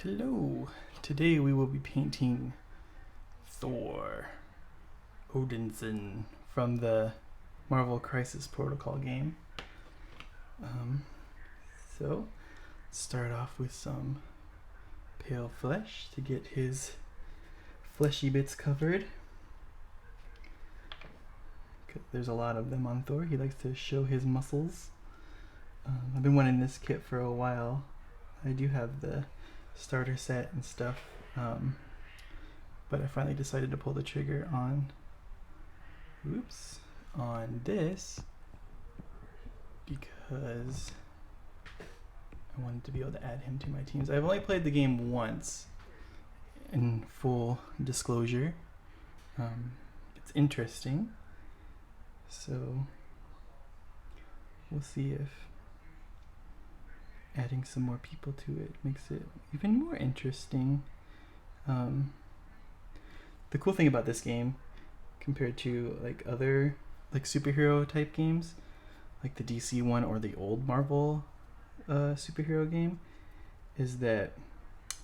Hello, today we will be painting Thor Odinson from the Marvel Crisis Protocol game. So, start off with some pale flesh to get his fleshy bits covered. There's a lot of them on Thor. He likes to show his muscles. I've been wanting this kit for a while. I do have the starter set and stuff, but I finally decided to pull the trigger on this because I wanted to be able to add him to my teams. I've only played the game once, in full disclosure. It's interesting, so we'll see if adding some more people to it makes it even more interesting. The cool thing about this game, compared to like other like superhero type games, like the DC one or the old Marvel superhero game, is that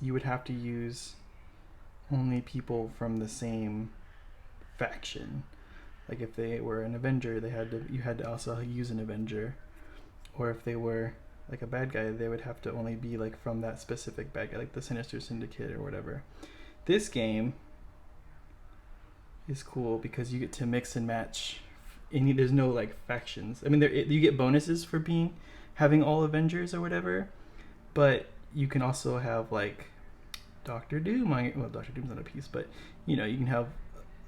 you would have to use only people from the same faction. Like if they were an Avenger, you had to also use an Avenger, or if they were like a bad guy, they would have to only be like from that specific bad guy, like the Sinister Syndicate or whatever. This game is cool because you get to mix and match. There's no like factions. I mean, you get bonuses for having all Avengers or whatever, but you can also have like Doctor Doom. Well, Doctor Doom's not a piece, but you can have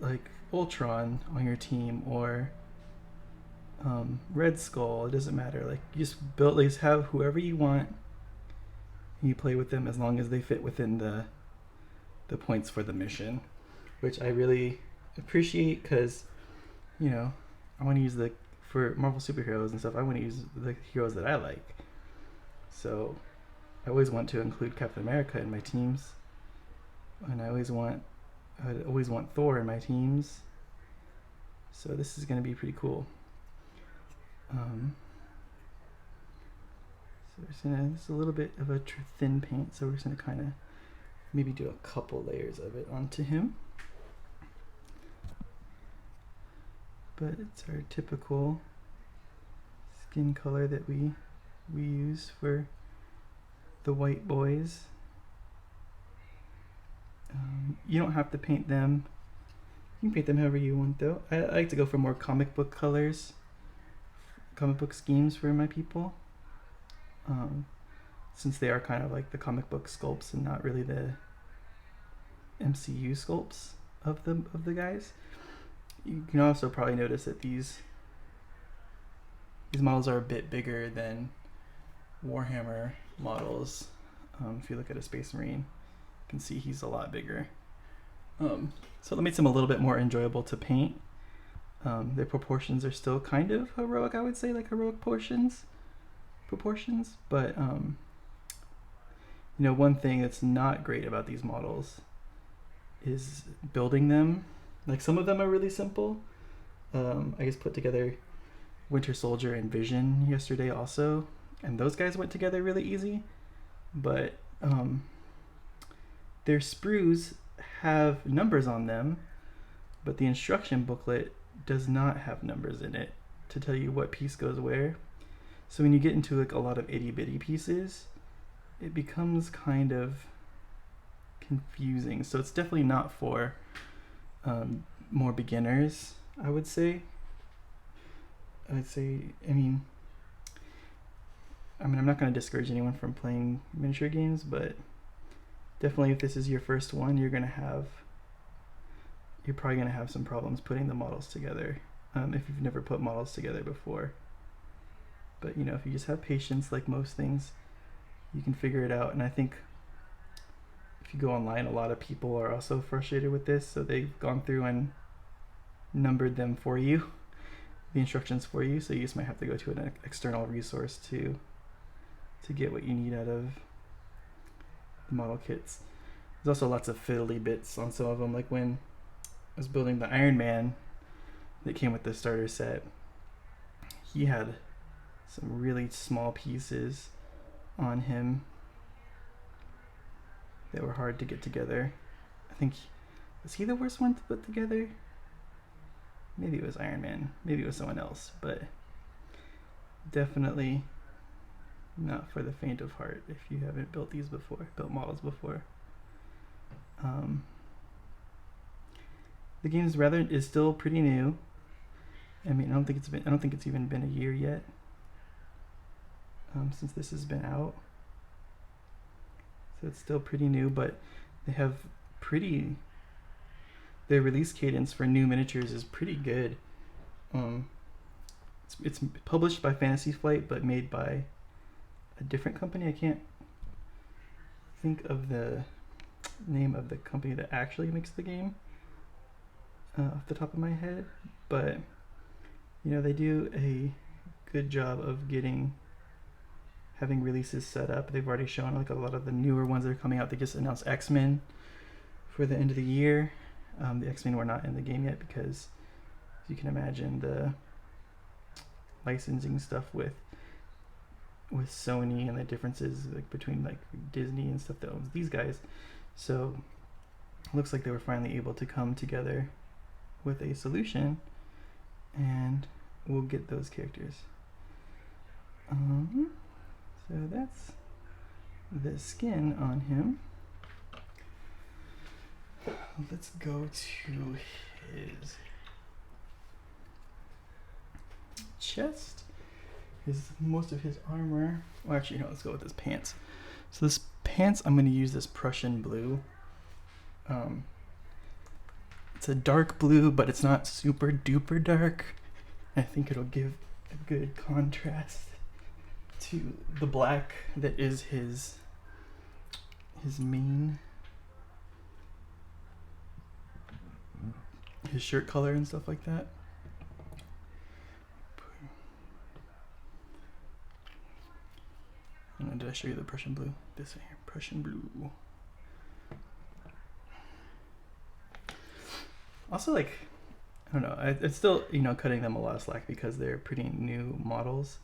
like Ultron on your team, or Red Skull. It doesn't matter. Like you just have whoever you want, and you play with them as long as they fit within the points for the mission, which I really appreciate because I want to use for Marvel superheroes and stuff. I want to use the heroes that I like. So I always want to include Captain America in my teams, and I always want Thor in my teams. So this is going to be pretty cool. So it's a little bit of a thin paint, so we're just gonna kind of maybe do a couple layers of it onto him. But it's our typical skin color that we use for the white boys. You don't have to paint them. You can paint them however you want, though. I like to go for more comic book colors, comic book schemes for my people, since they are kind of like the comic book sculpts and not really the MCU sculpts of the guys. You can also probably notice that these models are a bit bigger than Warhammer models. If you look at a Space Marine, you can see he's a lot bigger. So that makes him a little bit more enjoyable to paint. Their proportions are still kind of heroic, I would say, like heroic proportions. But one thing that's not great about these models is building them. Like some of them are really simple. I just put together Winter Soldier and Vision yesterday also, and those guys went together really easy. But their sprues have numbers on them, but the instruction booklet does not have numbers in it to tell you what piece goes where. So when you get into like a lot of itty bitty pieces, it becomes kind of confusing. So it's definitely not for more beginners, I would say. I mean, I'm not going to discourage anyone from playing miniature games, but definitely if this is your first one, you're probably going to have some problems putting the models together if you've never put models together before. But if you just have patience, like most things, you can figure it out. And I think if you go online, a lot of people are also frustrated with this, so they've gone through and numbered them for you, the instructions for you, so you just might have to go to an external resource to get what you need out of the model kits. There's also lots of fiddly bits on some of them, like when I was building the Iron Man that came with the starter set, he had some really small pieces on him that were hard to get together. I think, was he the worst one to put together? Maybe it was Iron Man, maybe it was someone else, but definitely not for the faint of heart if you haven't built models before. The game is still pretty new. I mean, I don't think it's even been a year yet since this has been out. So it's still pretty new, but they have their release cadence for new miniatures is pretty good. It's published by Fantasy Flight, but made by a different company. I can't think of the name of the company that actually makes the game off the top of my head, but they do a good job of having releases set up. They've already shown like a lot of the newer ones that are coming out. They just announced X-Men for the end of the year. The X-Men were not in the game yet because, as you can imagine, the licensing stuff with Sony and the differences like between like Disney and stuff that owns these guys. So it looks like they were finally able to come together with a solution, and we'll get those characters. So that's the skin on him. Let's go to his chest, most of his armor. Well, actually, no, let's go with his pants. So this pants, I'm going to use this Prussian blue. It's a dark blue, but it's not super duper dark. I think it'll give a good contrast to the black that is his shirt color and stuff like that. And did I show you the Prussian blue? This here, Prussian blue. Also, like, I don't know, it's still, cutting them a lot of slack because they're pretty new models,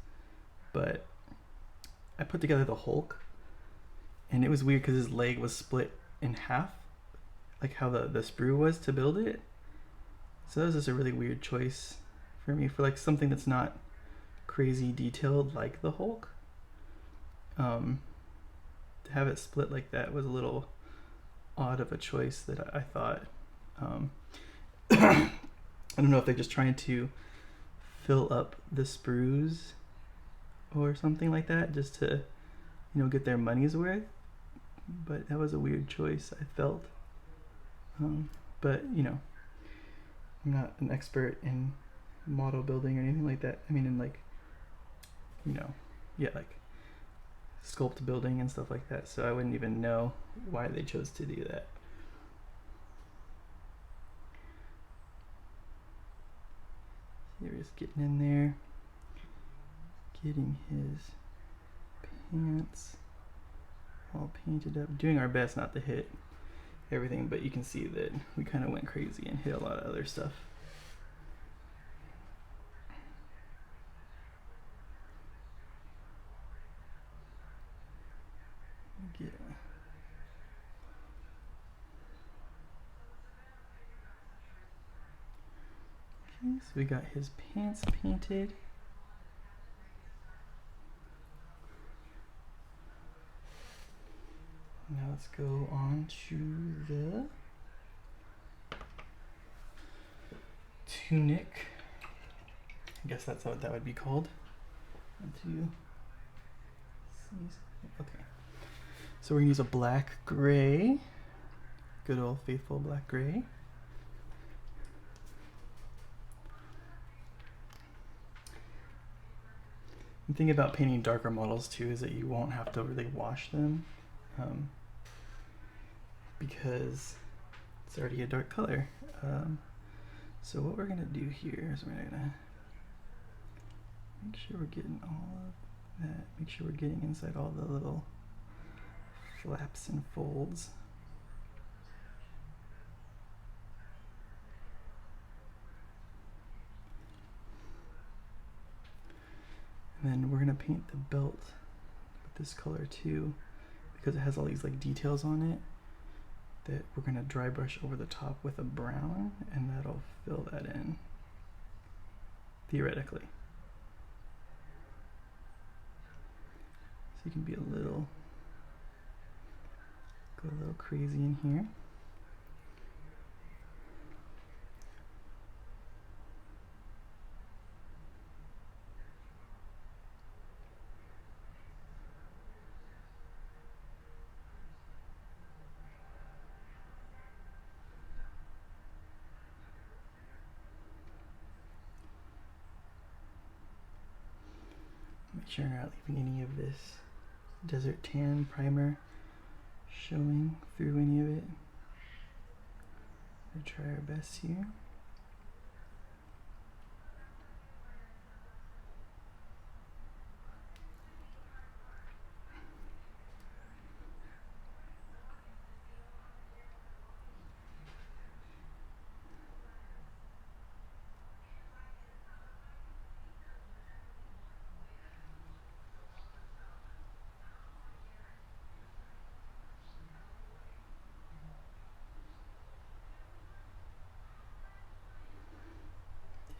but I put together the Hulk, and it was weird because his leg was split in half, like how the sprue was to build it. So that was just a really weird choice for me for like something that's not crazy detailed like the Hulk. To have it split like that was a little odd of a choice that I thought. I don't know if they're just trying to fill up the sprues or something like that, just to, get their money's worth. But that was a weird choice, I felt. But, I'm not an expert in model building or anything like that. I mean, in like, like sculpt building and stuff like that. So I wouldn't even know why they chose to do that. Here he's getting in there, getting his pants all painted up, doing our best not to hit everything, but you can see that we kind of went crazy and hit a lot of other stuff. Yeah. Okay, so we got his pants painted. Now let's go on to the tunic. I guess that's what that would be called. Okay. So we're gonna use a black gray. Good old faithful black gray. The thing about painting darker models too is that you won't have to really wash them. Because it's already a dark color. So what we're gonna do here is we're gonna make sure we're getting all of that. Make sure we're getting inside all the little flaps and folds. And then we're gonna paint the belt with this color too, because it has all these like details on it. that we're gonna dry brush over the top with a brown, and that'll fill that in, theoretically. So you can be go a little crazy in here. Make sure you're not leaving any of this desert tan primer showing through any of it. We'll try our best here.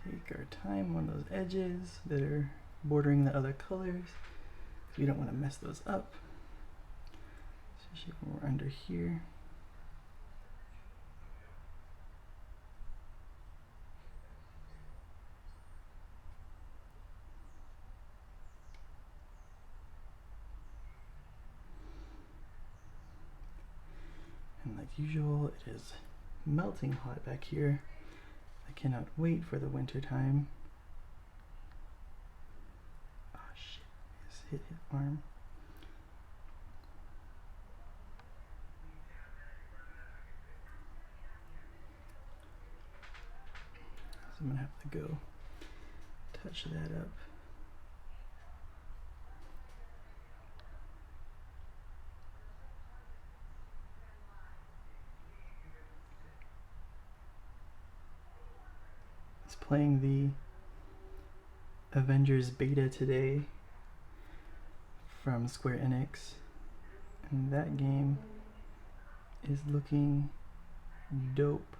Take our time on those edges that are bordering the other colors. We don't want to mess those up, especially when we're under here. And like usual, it is melting hot back here. I cannot wait for the winter time. Oh shit, I just hit his arm. So I'm gonna have to go touch that up. Playing the Avengers beta today from Square Enix, and that game is looking dope.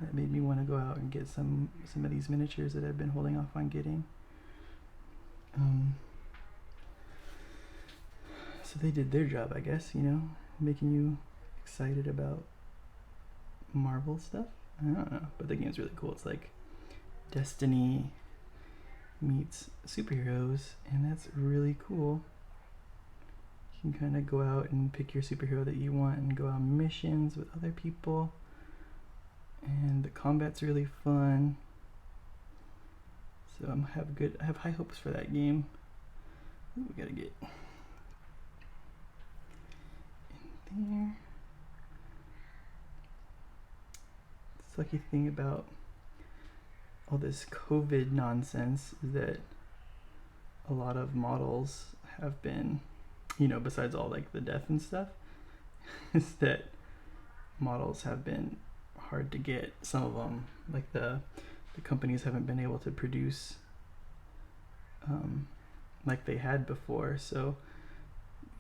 That made me want to go out and get some of these miniatures that I've been holding off on getting. So they did their job, I guess, you know, making you excited about Marvel stuff. I don't know, but the game's really cool. It's like Destiny meets superheroes, and that's really cool. You can kind of go out and pick your superhero that you want and go on missions with other people, and the combat's really fun. So I have high hopes for that game. Ooh, we gotta get in there. Lucky thing about all this COVID nonsense is that a lot of models have been, you know, besides all like the death and stuff, is that models have been hard to get. Some of them, like the companies haven't been able to produce like they had before. So,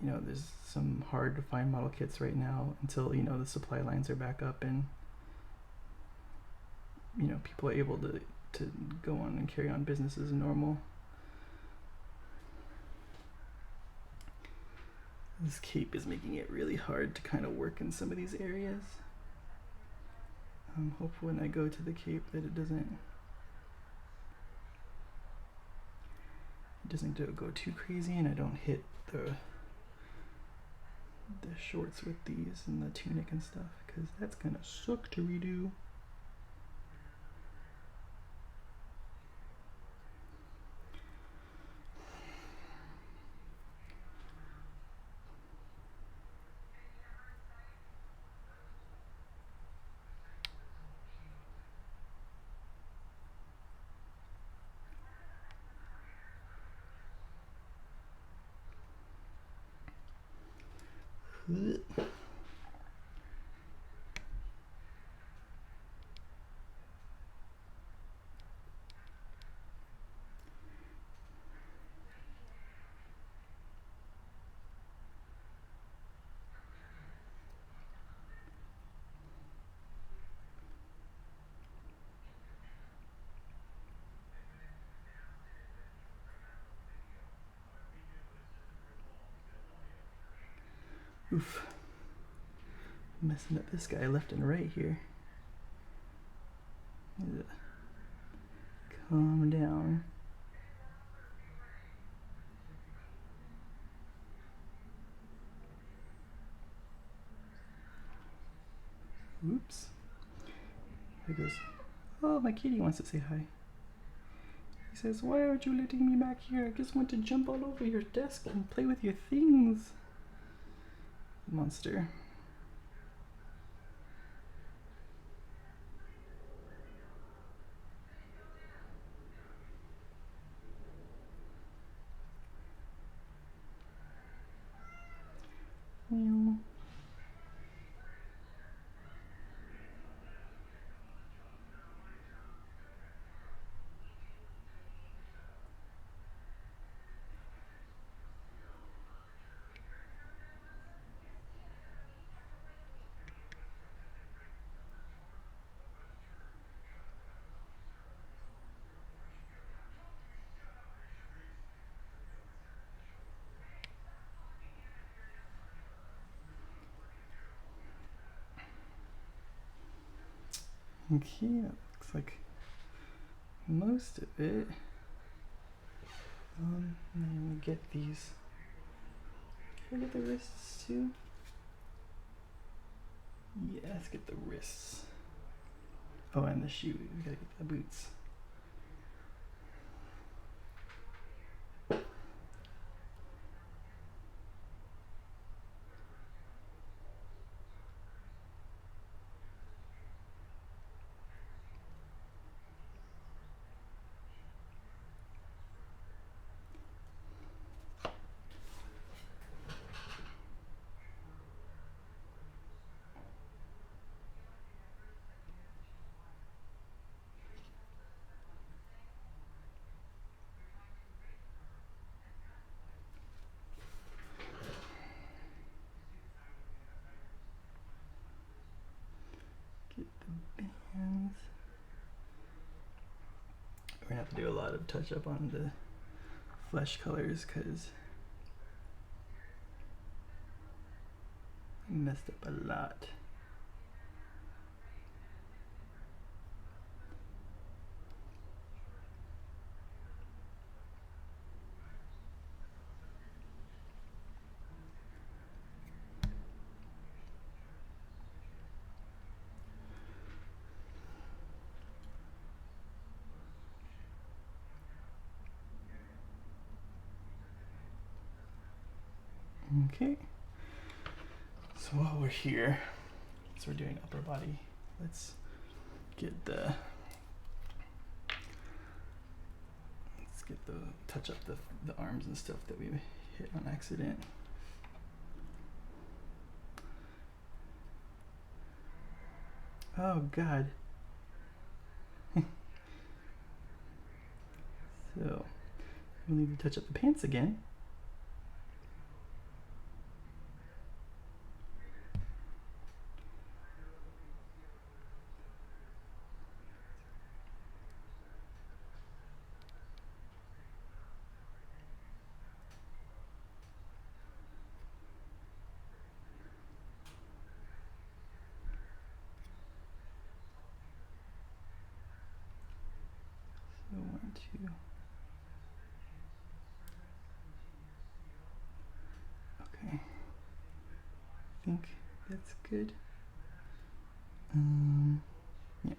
you know, there's some hard to find model kits right now until, you know, the supply lines are back up and, you know, people are able to go on and carry on business as normal. This cape is making it really hard to kind of work in some of these areas. Hopefully when I go to the cape that it doesn't go too crazy and I don't hit the shorts with these and the tunic and stuff, because that's gonna suck to redo. Oof. Messing up this guy left and right here. Calm down. Oops. There goes. Oh, my kitty wants to say hi. He says, "Why aren't you letting me back here? I just want to jump all over your desk and play with your things." Monster. Meow. Okay, that looks like most of it. And then we get these. Can I get the wrists too? Yeah, let's get the wrists. Oh, and the shoes. We gotta get the boots. Get the bands. We're gonna have to do a lot of touch up on the flesh colors because I messed up a lot. Okay, so while we're here, so we're doing upper body, let's get the touch up the arms and stuff that we hit on accident. Oh God. So we'll need to touch up the pants again. So 1, 2. Okay. I think that's good. Yeah.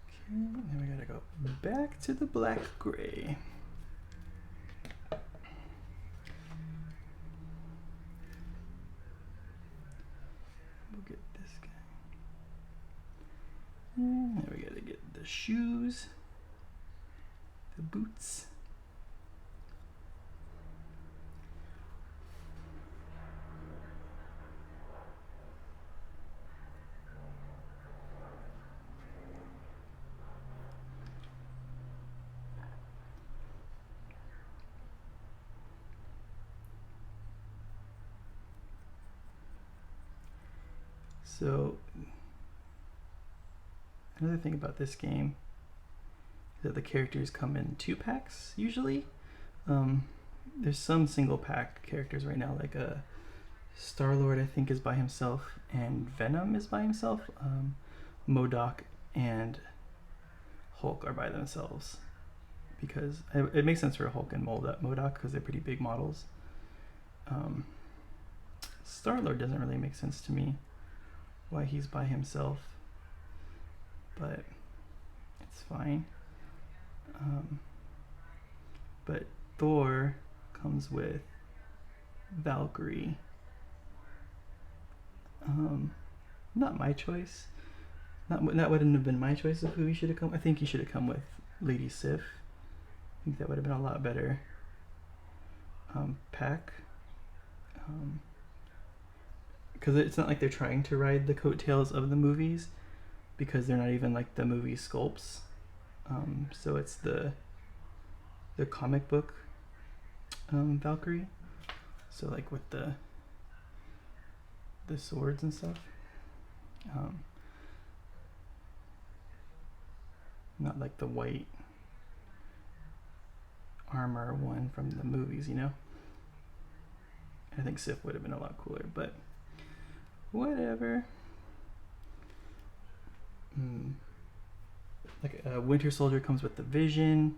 Okay, then we gotta go back to the black gray. We'll get this guy. And then we gotta get the shoes, the boots. So another thing about this game is that the characters come in 2 packs usually. there's some single pack characters right now, like Star-Lord I think is by himself, and Venom is by himself. MODOK and Hulk are by themselves, because it makes sense for Hulk and MODOK because they're pretty big models. Star-Lord doesn't really make sense to me why he's by himself, but it's fine. But Thor comes with Valkyrie. Not my choice. That wouldn't have been my choice of who he should have come. I think he should have come with Lady Sif. I think that would have been a lot better. Pack. Because it's not like they're trying to ride the coattails of the movies, because they're not even like the movie sculpts. So it's the comic book Valkyrie. So like with the swords and stuff. Not like the white armor one from the movies, you know? I think Sif would have been a lot cooler, but whatever. Like Winter Soldier comes with the Vision,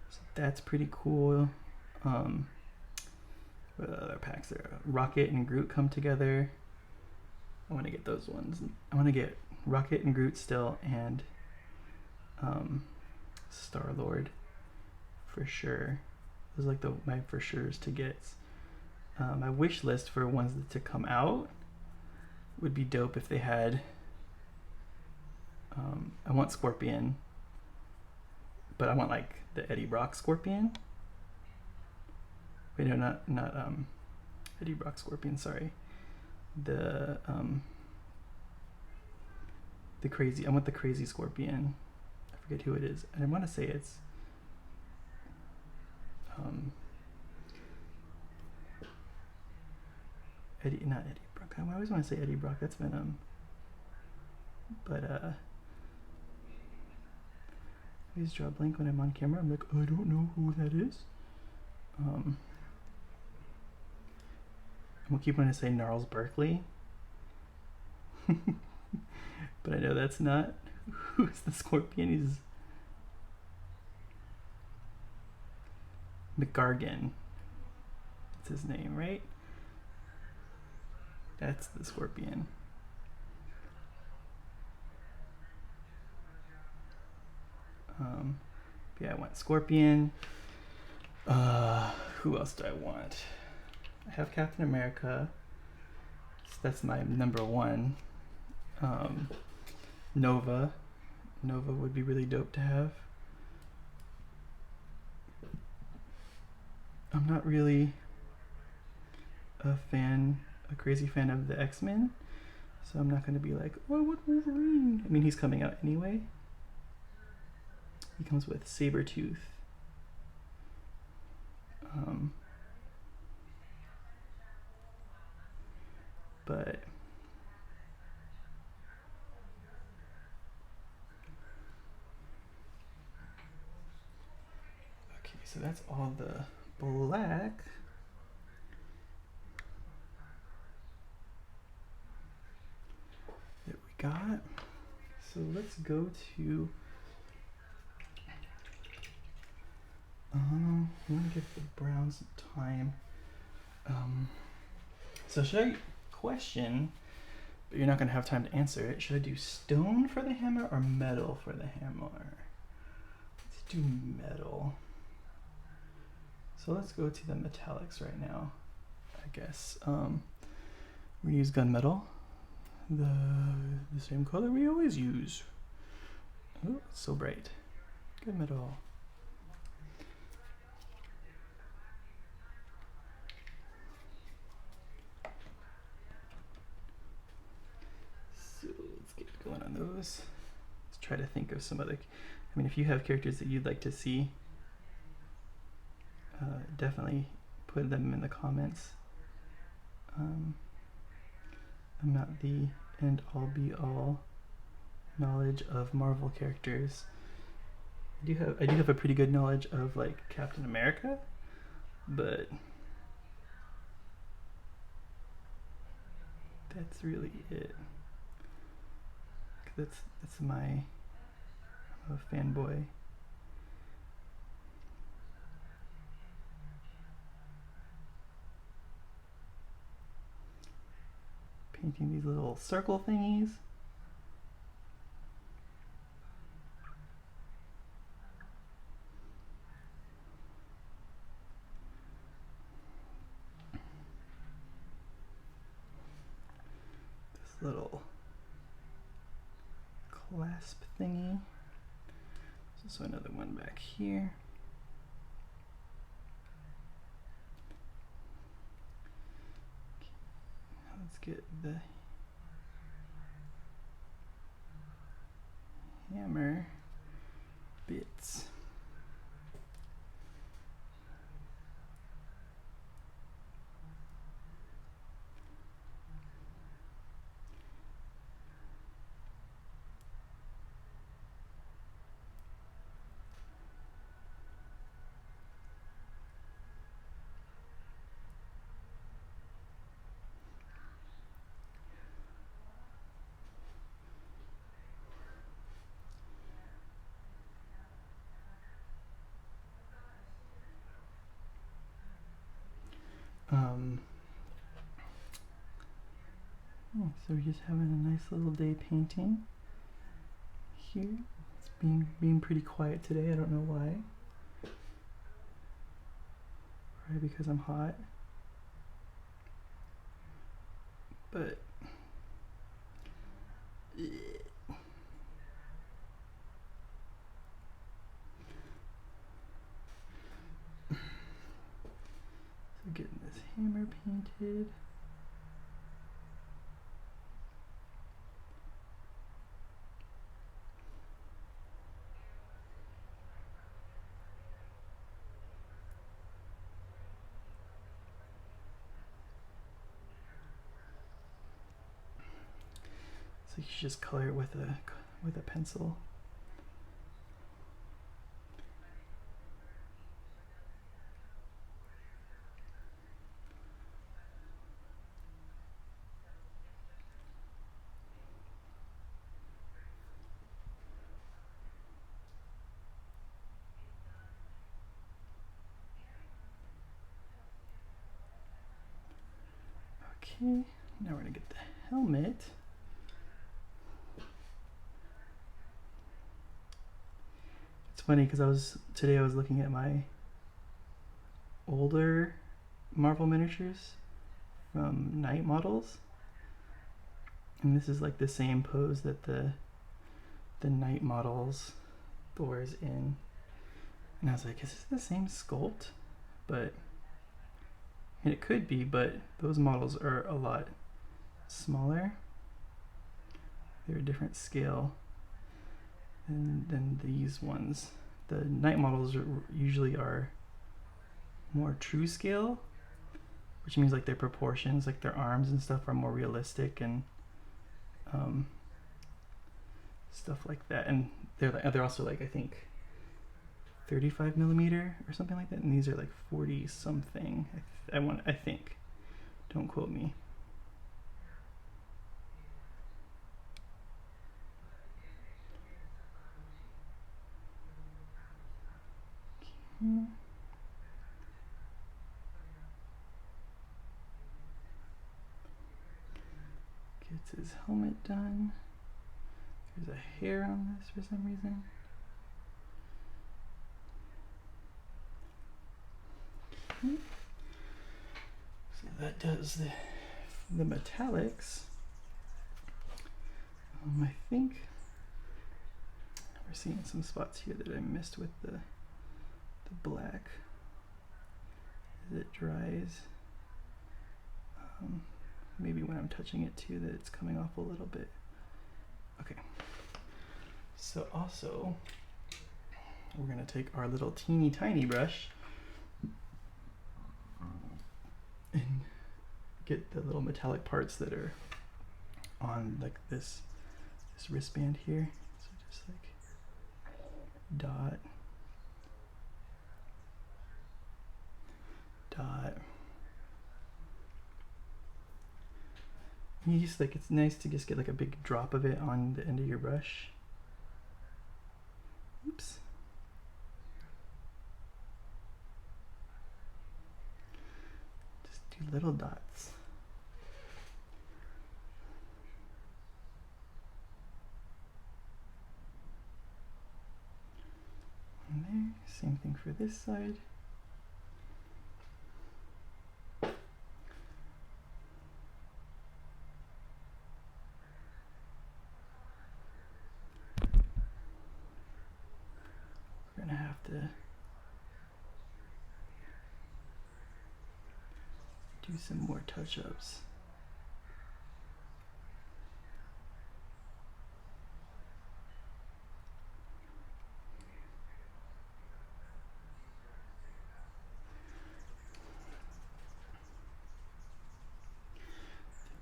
so that's pretty cool. What other packs there? Rocket and Groot come together. I want to get those ones. I want to get Rocket and Groot still, and Star-Lord for sure. Those are like my for sure's to get. My wish list for ones to come out would be dope if they had. I want Scorpion, but I want like the Eddie Brock Scorpion. Wait, no, not Eddie Brock Scorpion. Sorry, the crazy. I want the crazy Scorpion. I forget who it is. I want to say it's not Eddie Brock. I always want to say Eddie Brock. That's Venom. But I always draw a blank when I'm on camera. I'm like, I don't know who that is. We'll keep wanting to say Gnarls Berkeley. But I know that's not. Who's the Scorpion? He's McGargan. That's his name, right? That's the Scorpion. Yeah, I want Scorpion. Who else do I want? I have Captain America. So that's my number one. Nova. Nova would be really dope to have. I'm not really a crazy fan of the X-Men, so I'm not going to be like, oh, I want Wolverine. I mean, he's coming out anyway. He comes with Sabretooth. But okay, so that's all the black. That we got. So let's go to I'm gonna give the Browns some time. So should I question, but you're not gonna have time to answer it, should I do stone for the hammer or metal for the hammer? Let's do metal. So let's go to the metallics right now, I guess. We use gunmetal, the same color we always use. Oh, it's so bright. Gunmetal. So let's get going on those. Let's try to think of some other. I mean, if you have characters that you'd like to see, definitely put them in the comments. I'm not the end all be all knowledge of Marvel characters. I do have a pretty good knowledge of like Captain America, but that's really it. That's my, I'm a fanboy. Painting these little circle thingies. This little clasp thingy. There's also another one back here. Okay, let's get the hammer bits. Yeah, so we're just having a nice little day painting here. It's being pretty quiet today. I don't know why. Probably because I'm hot. But so getting this hammer painted. So you should just color it with a pencil. Okay, now we're gonna get the helmet. It's funny because today I was looking at my older Marvel miniatures from Night models, and this is like the same pose that the Night models Thor is in, and I was like, is this the same sculpt? But and it could be, but those models are a lot smaller. They're a different scale than these ones. The Night models usually are more true scale, which means like their proportions, like their arms and stuff, are more realistic and stuff like that. And they're also like, I think 35 millimeter or something like that, and these are like 40 something. I think. Don't quote me. Okay. Gets his helmet done. There's a hair on this for some reason. Okay. So that does the metallics. I think we're seeing some spots here that I missed with the black as it dries. Maybe when I'm touching it too, that it's coming off a little bit. Okay. So also, we're gonna take our little teeny tiny brush and get the little metallic parts that are on like this wristband here. So just like dot dot. You just like, it's nice to just get like a big drop of it on the end of your brush. Oops. Just do little dots. And there, same thing for this side. We're gonna have to do some more touch-ups.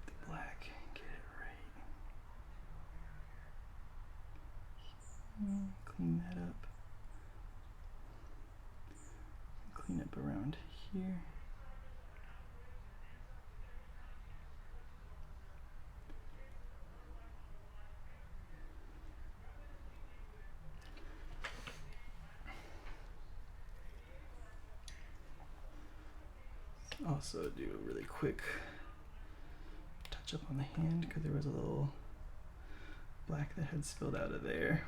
The black, get it right. Clean that up. Clean up around here. Also do a really quick touch up on the hand because there was a little black that had spilled out of there.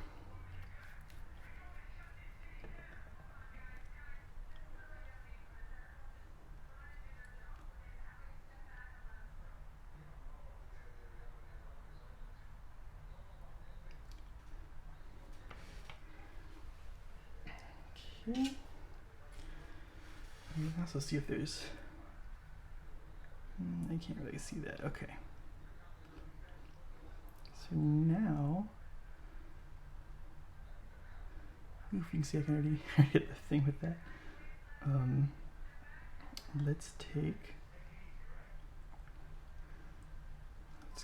Okay. You can also see if there's, I can't really see that. Okay. So now, oof, you can see I can already hit the thing with that. Let's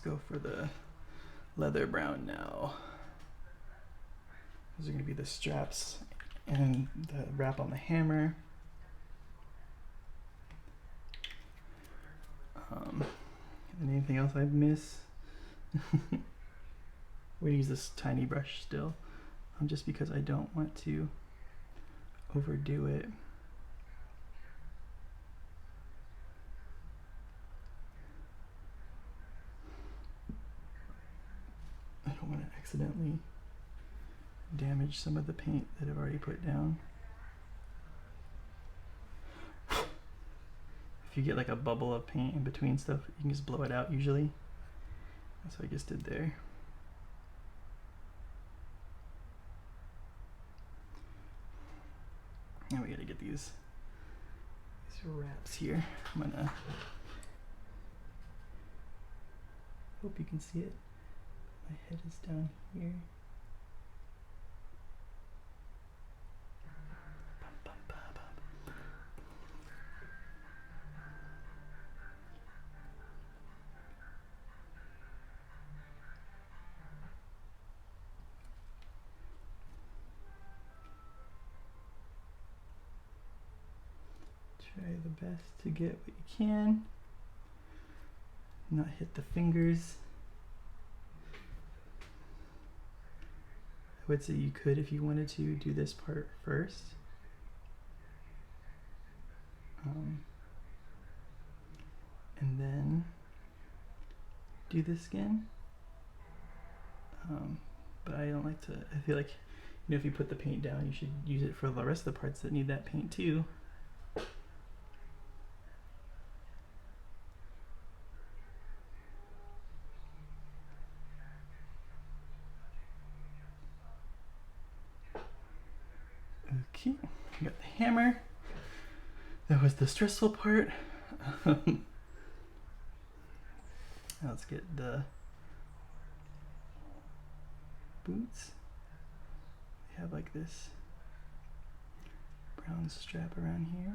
go for the leather brown now. Those are going to be the straps and the wrap on the hammer. And anything else I've missed? We use this tiny brush still, just because I don't want to overdo it. I don't want to accidentally damage some of the paint that I've already put down. If you get like a bubble of paint in between stuff, you can just blow it out usually. That's what I just did there. Now we gotta get these wraps here. I'm gonna hope you can see it. My head is down here. Try the best to get what you can. Not hit the fingers. I would say you could, if you wanted to, do this part first. And then do the skin. But I don't like to, I feel like, you know, if you put the paint down, you should use it for the rest of the parts that need that paint too. Okay, we got the hammer. That was the stressful part. Now let's get the boots. They have like this brown strap around here.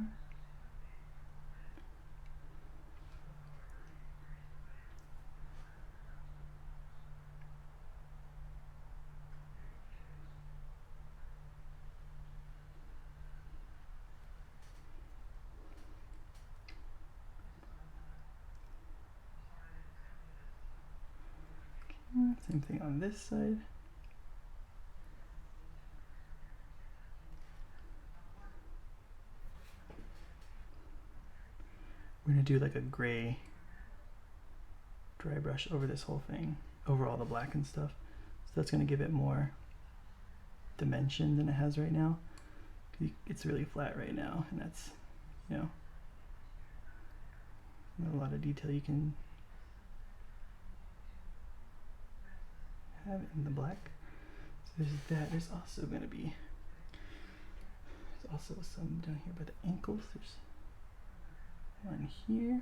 Same thing on this side. We're gonna do like a gray dry brush over this whole thing, over all the black and stuff. So that's gonna give it more dimension than it has right now. It's really flat right now, and that's, you know, not a lot of detail you can have in the black. So there's that. There's also gonna be, there's also some down here by the ankles. There's one here.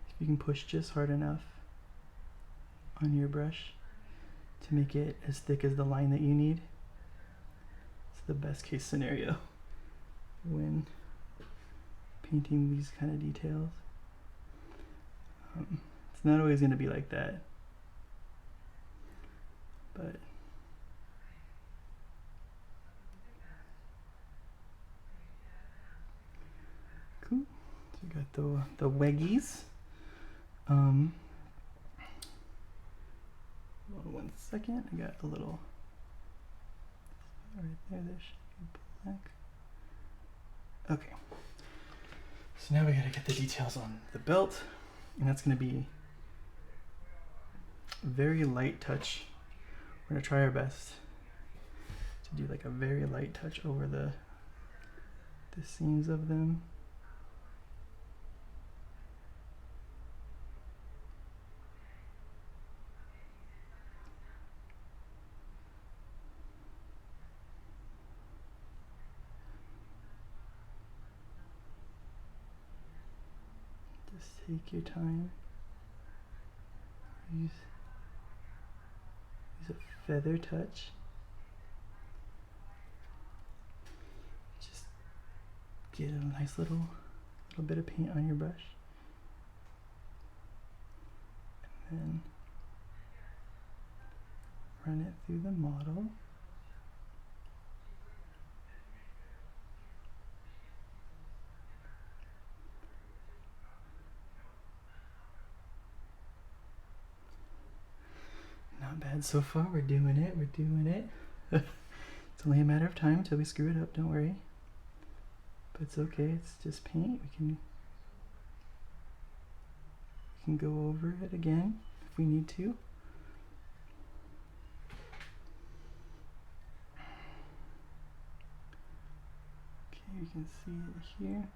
If you can push just hard enough on your brush to make it as thick as the line that you need, it's the best case scenario when painting these kind of details. It's not always going to be like that, but cool. So we got the weggies. Hold on 1 second. I got a little right there. There should be black. Okay. So now we gotta get the details on the belt, and that's gonna be a very light touch. We're gonna try our best to do like a very light touch over the seams of them. Just take your time. Use a feather touch. Just get a nice little bit of paint on your brush, and then run it through the model. Not bad so far. We're doing it. We're doing it. It's only a matter of time until we screw it up. Don't worry. But it's okay. It's just paint. We can go over it again if we need to. Okay, you can see it here.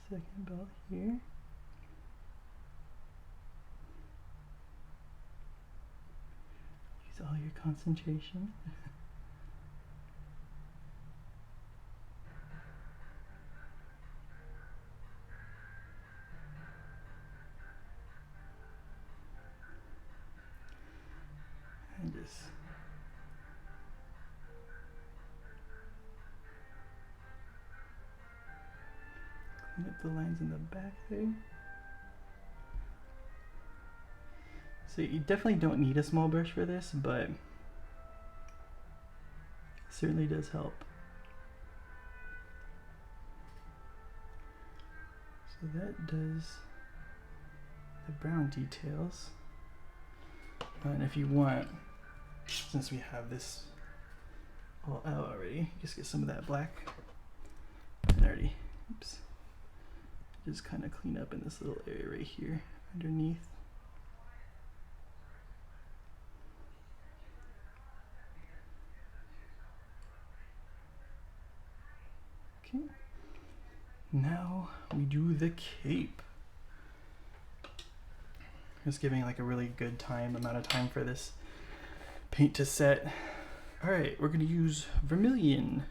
Second belt here. Use all your concentration. And just clean up the lines in the back there. So you definitely don't need a small brush for this, but it certainly does help. So that does the brown details. And if you want, since we have this all out already, just get some of that black and already, oops, just kind of clean up in this little area right here underneath. Okay, now we do the cape. Just giving like a really good amount of time for this paint to set. All right, we're gonna use vermilion.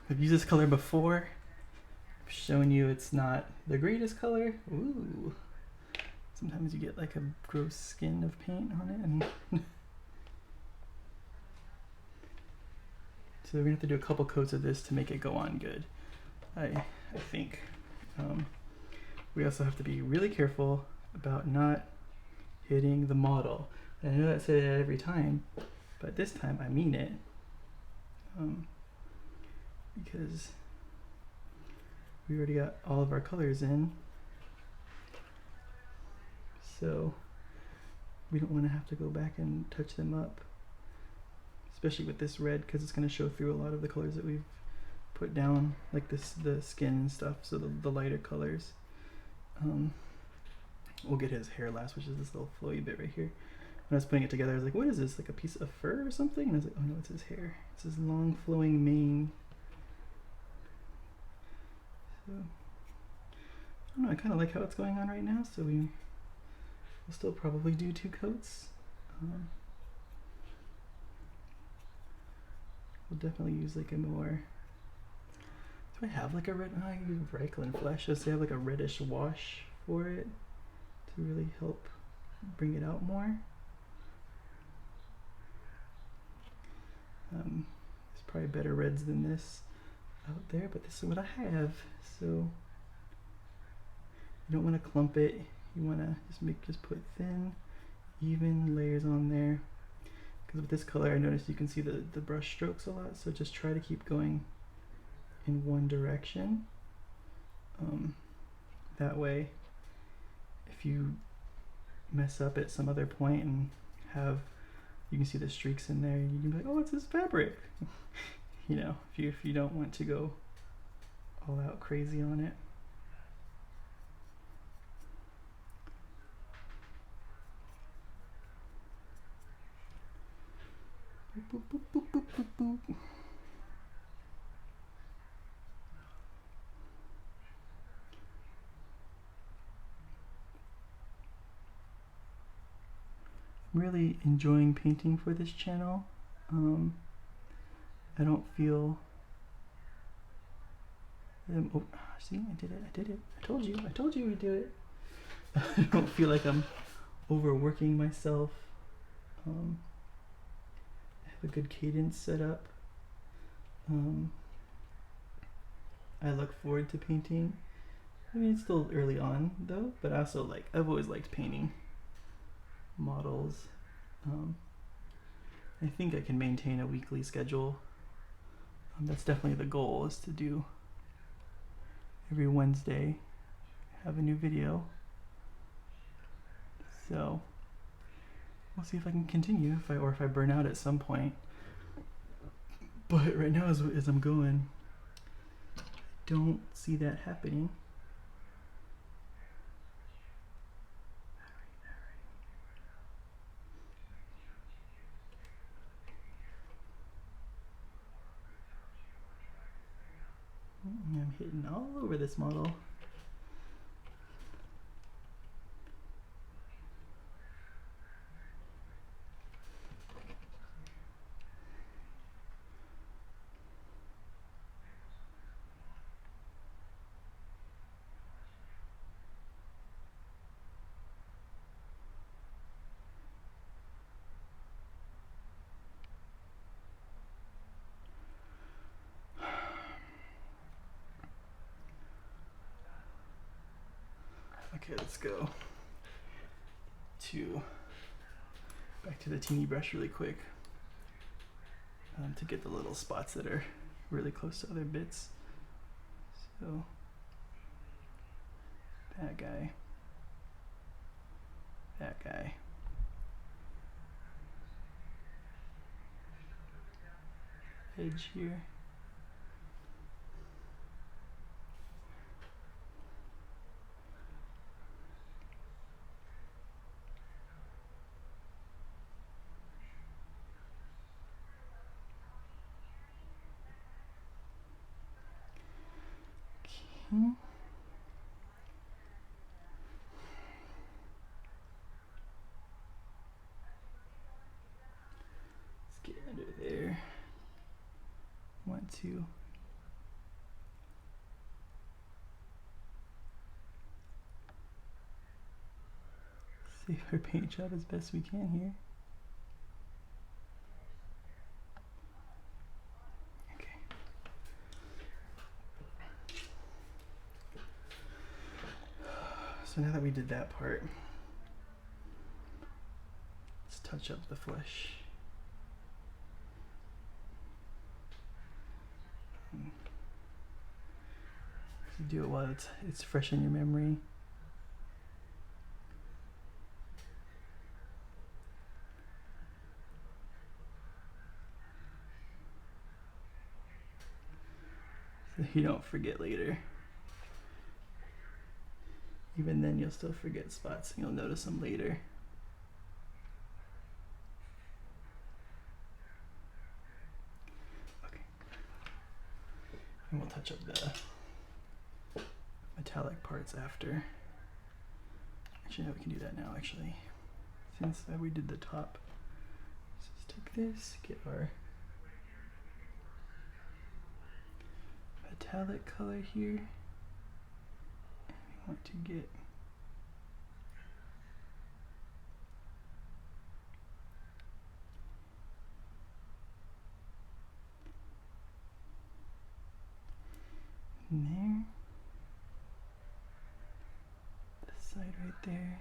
I've used this color before. I've shown you it's not the greatest color. Ooh, sometimes you get like a gross skin of paint on it, and so we're gonna have to do a couple coats of this to make it go on good. I think. We also have to be really careful about not hitting the model. And I know I say that every time, but this time I mean it. Because we already got all of our colors in, so we don't want to have to go back and touch them up, especially with this red, because it's going to show through a lot of the colors that we've put down, like this, the skin and stuff, so the lighter colors. We'll get his hair last, which is this little flowy bit right here. When I was putting it together, I was like, what is this, like a piece of fur or something? And I was like, oh no, it's his hair. It's his long flowing mane. So, I don't know, I kind of like how it's going on right now, so we'll still probably do 2 coats. We'll definitely use like a more, do I have like a red, I use Reichland Flesh, just to have like a reddish wash for it to really help bring it out more. There's probably better reds than this out there, but this is what I have, so you don't want to clump it. You want to just put thin, even layers on there. Because with this color, I noticed you can see the brush strokes a lot, so just try to keep going in one direction. That way, if you mess up at some other point and you can see the streaks in there, you can be like, oh, it's this fabric. You know, if you don't want to go all out crazy on it. Boop, boop, boop, boop, boop, boop. I'm really enjoying painting for this channel. I don't feel oh, see, I did it. I told you we'd do it. I don't feel like I'm overworking myself. I have a good cadence set up. I look forward to painting. I mean, it's still early on though, but I also I've always liked painting models. I think I can maintain a weekly schedule. That's definitely the goal, is to do every Wednesday, have a new video. So we'll see if I can continue, or if I burn out at some point. But right now, as I'm going, I don't see that happening. I'm hitting all over this model. Okay, let's go back to the teeny brush really quick to get the little spots that are really close to other bits. So that guy, edge here. Okay. Let's get under there. Want to Save our paint job as best we can here. Okay. So now that we did that part, let's touch up the flesh. You do it while it's fresh in your memory. So you don't forget later. Even then you'll still forget spots and you'll notice them later. Okay. And we'll touch up the metallic parts after. Actually, no, we can do that now, actually. Since we did the top. So let's take this, get our metallic color here. And we want to get in there. This side right there.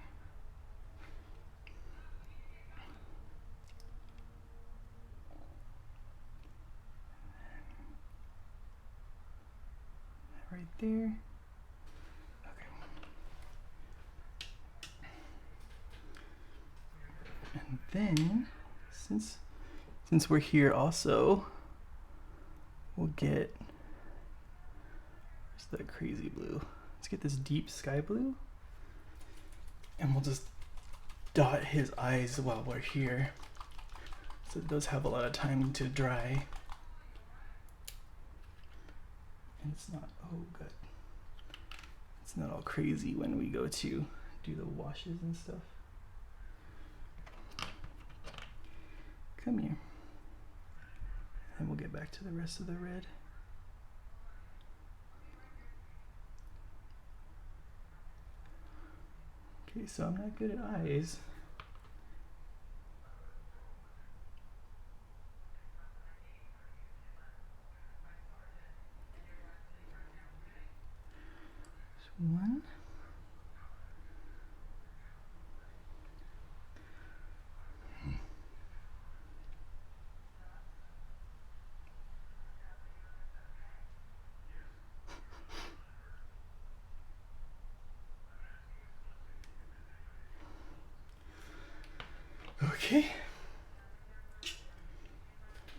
Right there. Okay. And then, since we're here also, we'll get, where's the crazy blue? Let's get this deep sky blue. And we'll just dot his eyes while we're here. So it does have a lot of time to dry. And it's not, oh good. It's not all crazy when we go to do the washes and stuff. Come here. And we'll get back to the rest of the red. Okay, so I'm not good at eyes. One. Okay.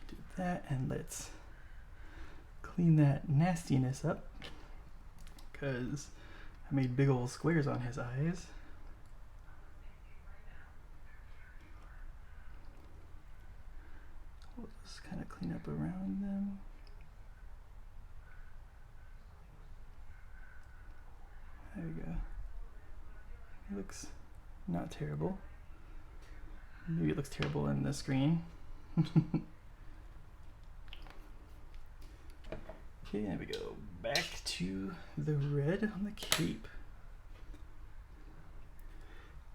Do that, and let's clean that nastiness up, because I made big old squares on his eyes. We'll just kind of clean up around them. There we go. It looks not terrible. Maybe it looks terrible in the screen. Okay, there we go. Back to the red on the cape.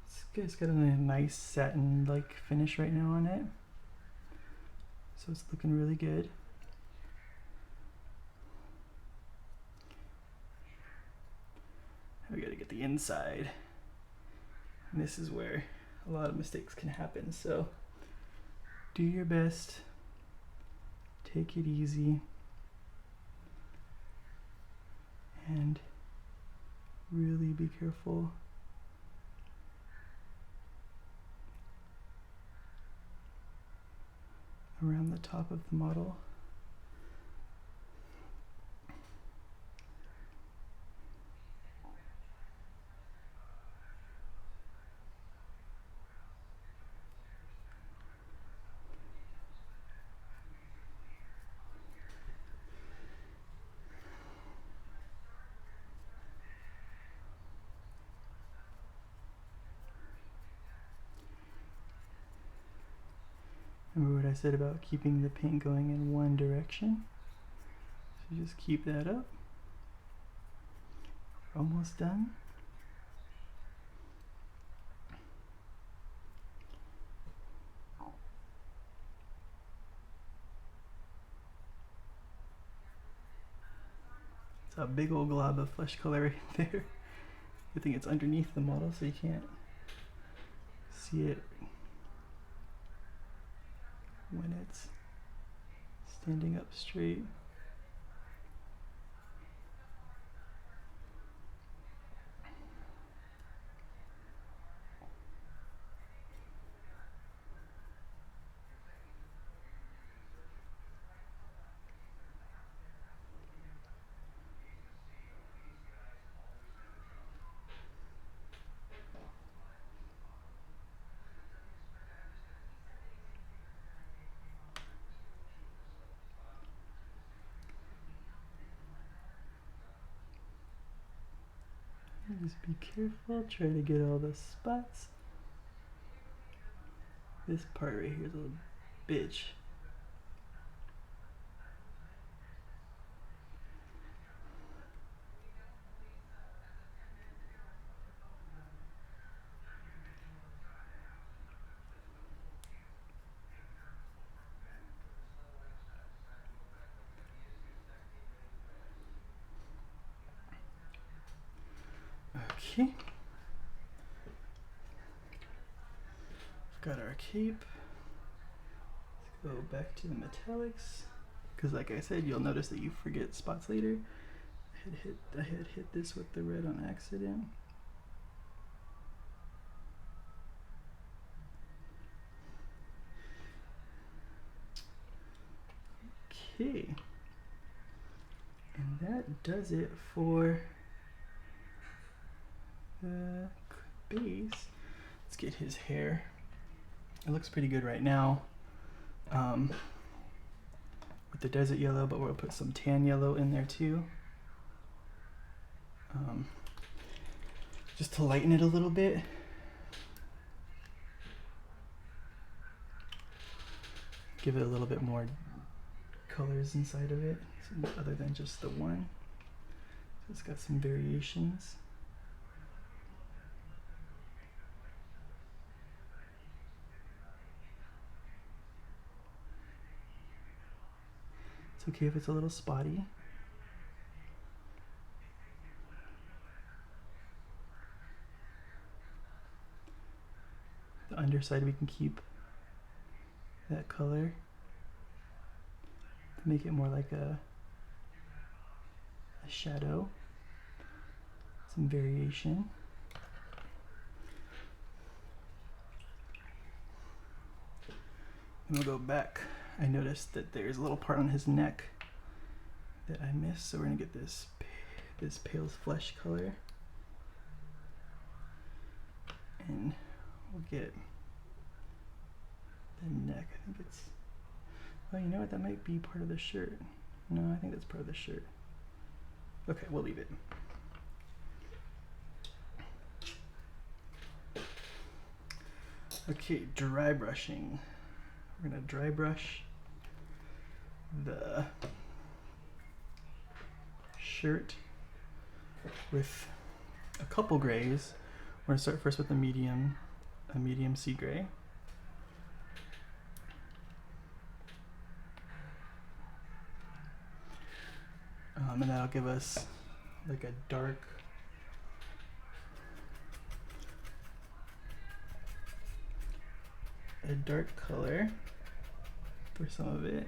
This guy's got a nice satin-like finish right now on it. So it's looking really good. We gotta get the inside. And this is where a lot of mistakes can happen, so do your best, take it easy, and really be careful. Around the top of the model. Remember what I said about keeping the paint going in one direction? So just keep that up. We're almost done. It's a big old glob of flesh color right there. Good thing it's underneath the model so you can't see it when it's standing up straight. Just be careful, try to get all the spots. This part right here is a little bitch. Okay. Got our cape. Let's go back to the metallics. Because like I said, you'll notice that you forget spots later. I had hit this with the red on accident. Okay. And that does it for the base. Let's get his hair. It looks pretty good right now with the desert yellow, but we'll put some tan yellow in there too. Just to lighten it a little bit. Give it a little bit more colors inside of it, other than just the one. So it's got some variations. It's okay if it's a little spotty. The underside we can keep that color to make it more like a shadow. Some variation. And we'll go back. I noticed that there's a little part on his neck that I missed, so we're gonna get this pale flesh color, and we'll get the neck. I think it's, oh, you know what, that might be part of the shirt. No, I think that's part of the shirt. Okay, we'll leave it. Okay, dry brushing. We're gonna dry brush the shirt with a couple grays. We're gonna start first with a medium sea gray. And that'll give us like a dark color for some of it,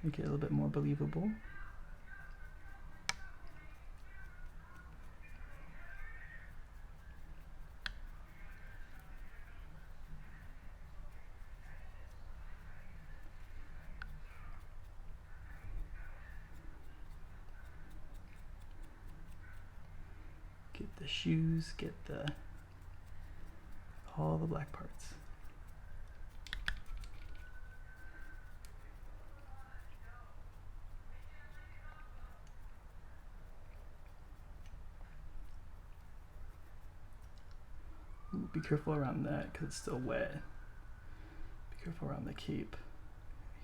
make it a little bit more believable. Get the shoes, get all the black parts. Ooh, be careful around that because it's still wet. Be careful around the cape.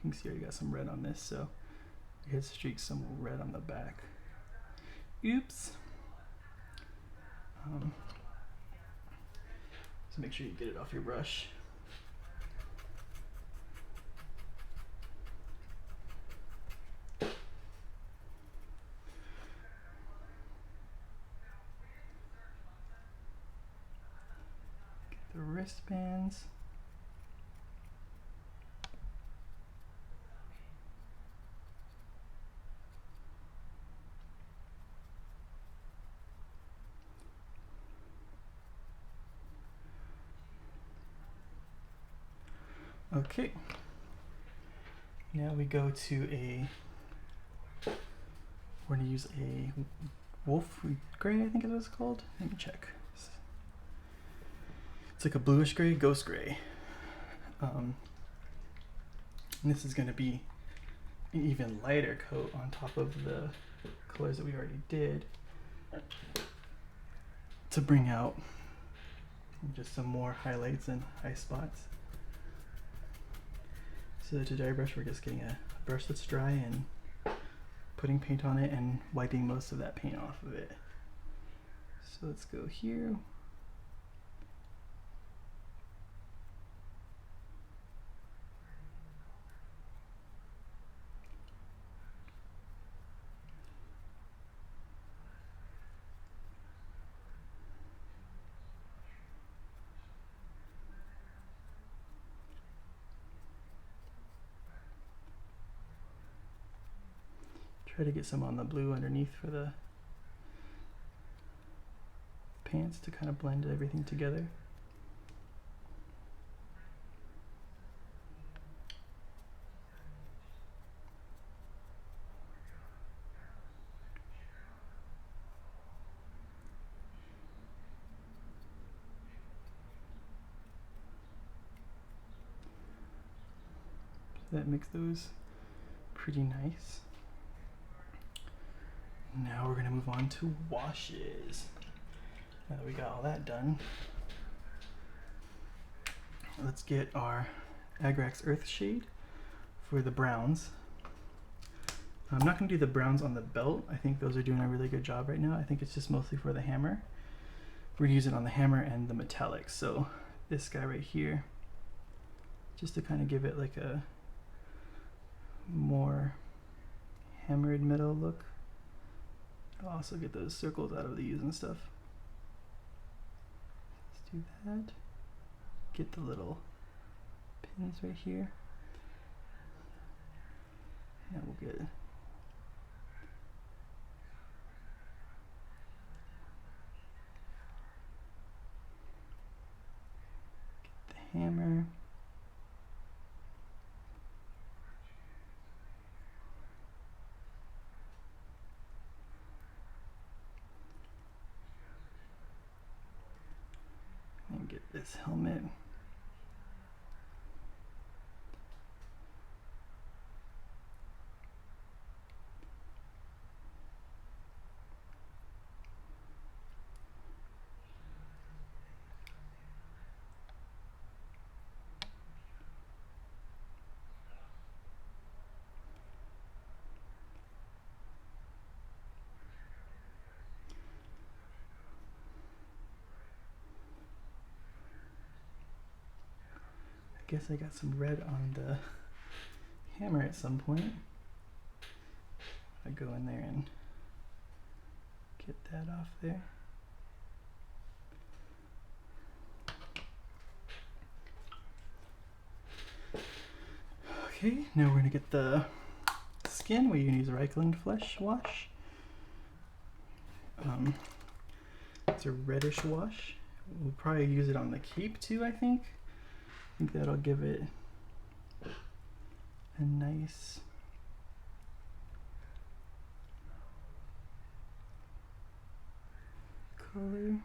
You can see I already got some red on this, so I had streaked some red on the back. Oops. So make sure you get it off your brush. the wristbands. Okay, now we go to we're gonna use a wolf gray, I think is what it's called. Let me check. It's like a bluish gray, ghost gray. And this is gonna be an even lighter coat on top of the colors that we already did to bring out just some more highlights and high spots. So to dry brush, we're just getting a brush that's dry and putting paint on it and wiping most of that paint off of it. So let's go here. Try to get some on the blue underneath for the pants to kind of blend everything together. So that makes those pretty nice. Now we're gonna move on to washes. Now that we got all that done, let's get our Agrax Earth Shade for the browns. I'm not gonna do the browns on the belt. I think those are doing a really good job right now. I think it's just mostly for the hammer. We're gonna use it on the hammer and the metallics. So this guy right here, just to kind of give it like a more hammered metal look. I'll also get those circles out of the U's and stuff. Let's do that. Get the little pins right here. Now we'll get the hammer. And get this helmet. I guess I got some red on the hammer at some point. I go in there and get that off there. Okay, now we're gonna get the skin. We use Reichland Flesh Wash. It's a reddish wash. We'll probably use it on the cape too, I think. I think that'll give it a nice color.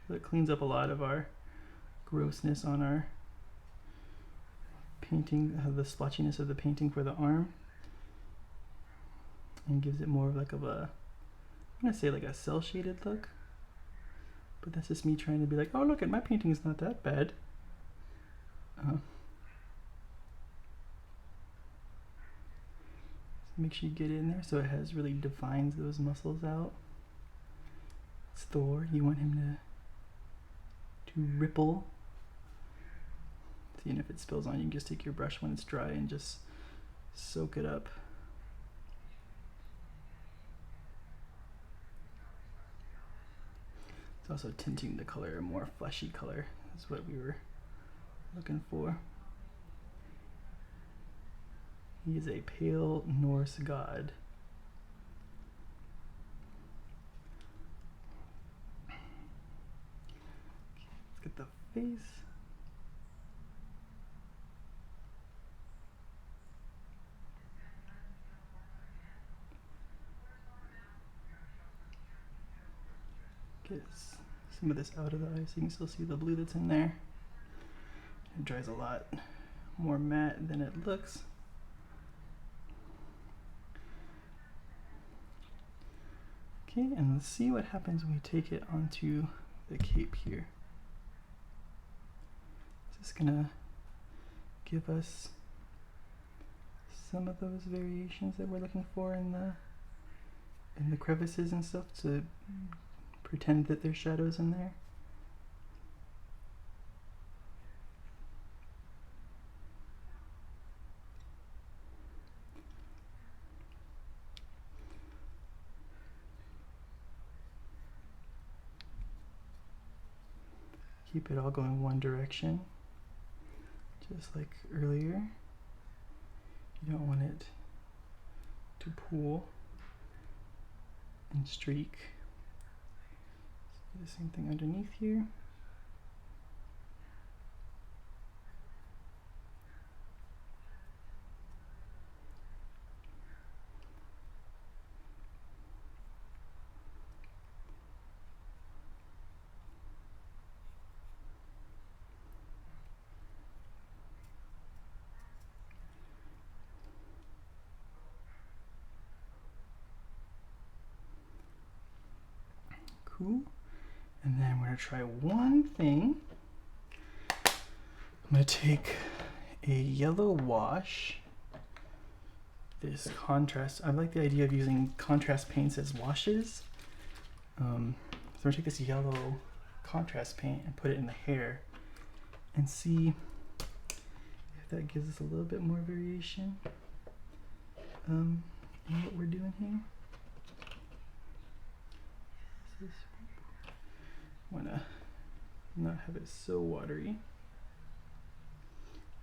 So it cleans up a lot of our grossness on our painting, the splotchiness of the painting for the arm, and gives it more of like a, I'm gonna say like a cell shaded look. But that's just me trying to be like, oh look at my painting is not that bad. Make sure you get in there so it really defines those muscles out. It's Thor, you want him to ripple. See, and if it spills on, you can just take your brush when it's dry and just soak it up. It's also tinting the color a more fleshy color. That's what we were looking for. He is a pale Norse god. Let's get the face. Get some of this out of the eye so you can still see the blue that's in there. It dries a lot more matte than it looks. Okay, and let's see what happens when we take it onto the cape here. It's just gonna give us some of those variations that we're looking for in the crevices and stuff, to pretend that there's shadows in there. Keep it all going one direction, just like earlier. You don't want it to pool and streak. So do the same thing underneath here. Cool. And then we're gonna try one thing. I'm gonna take a yellow wash. This contrast, I like the idea of using contrast paints as washes. So I'm gonna take this yellow contrast paint and put it in the hair and see if that gives us a little bit more variation in what we're doing here. Wanna not have it so watery.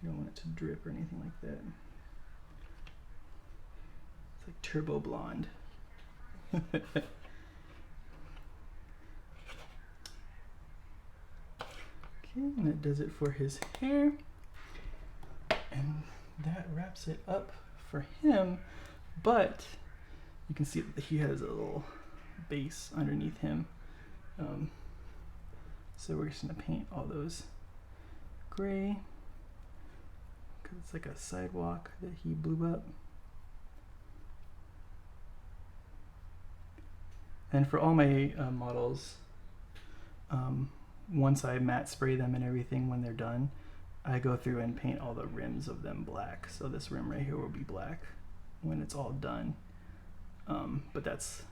You don't want it to drip or anything like that. It's like turbo blonde. Okay, and that does it for his hair. And that wraps it up for him, but you can see that he has a little base underneath him. So we're just gonna paint all those gray, because it's like a sidewalk that he blew up. And for all my models, once I matte spray them and everything, when they're done, I go through and paint all the rims of them black. So this rim right here will be black when it's all done. But that's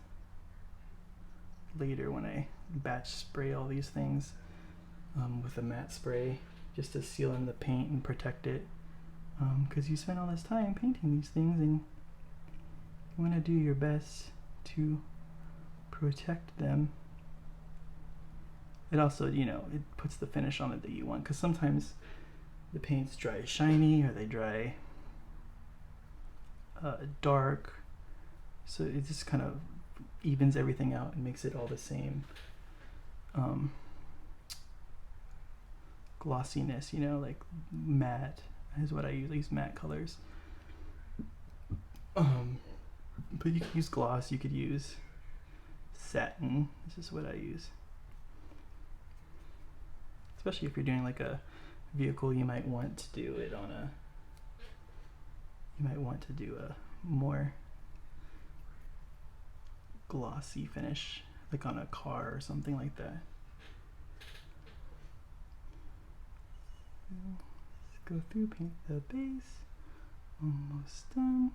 later when I batch spray all these things with a matte spray, just to seal in the paint and protect it, because you spend all this time painting these things and you want to do your best to protect them. It also, you know, it puts the finish on it that you want, because sometimes the paints dry shiny or they dry dark, so it just kind of evens everything out and makes it all the same glossiness, you know, like matte is what I use. I use matte colors. But you could use gloss, you could use satin. This is what I use. Especially if you're doing like a vehicle, you might want to do it on a, you might want to do a more glossy finish, like on a car or something like that. Let's go through, paint the base. Almost done.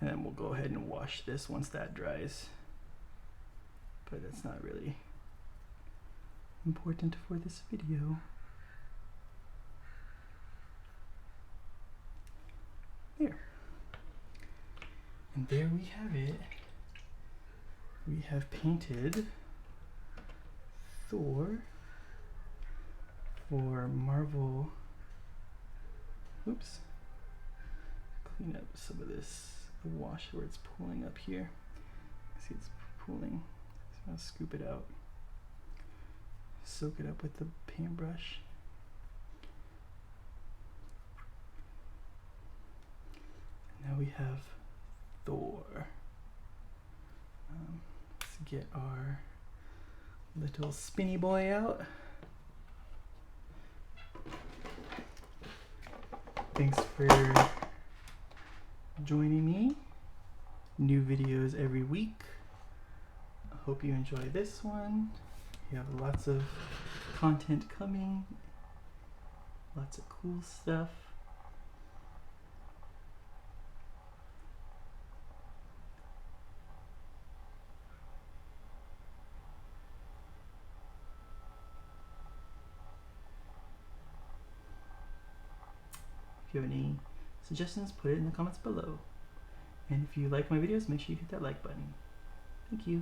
And then we'll go ahead and wash this once that dries. But that's not really important for this video. There. And there we have it. we have painted Thor for Marvel. Oops. Clean up some of this, the wash where it's pulling up here. See, it's pooling. So I'll scoop it out. Soak it up with the paintbrush. Now we have Thor. Let's get our little spinny boy out. Thanks for joining me. New videos every week. I hope you enjoy this one. We have lots of content coming. Lots of cool stuff. If you have any suggestions, put it in the comments below. And if you like my videos, make sure you hit that like button. Thank you.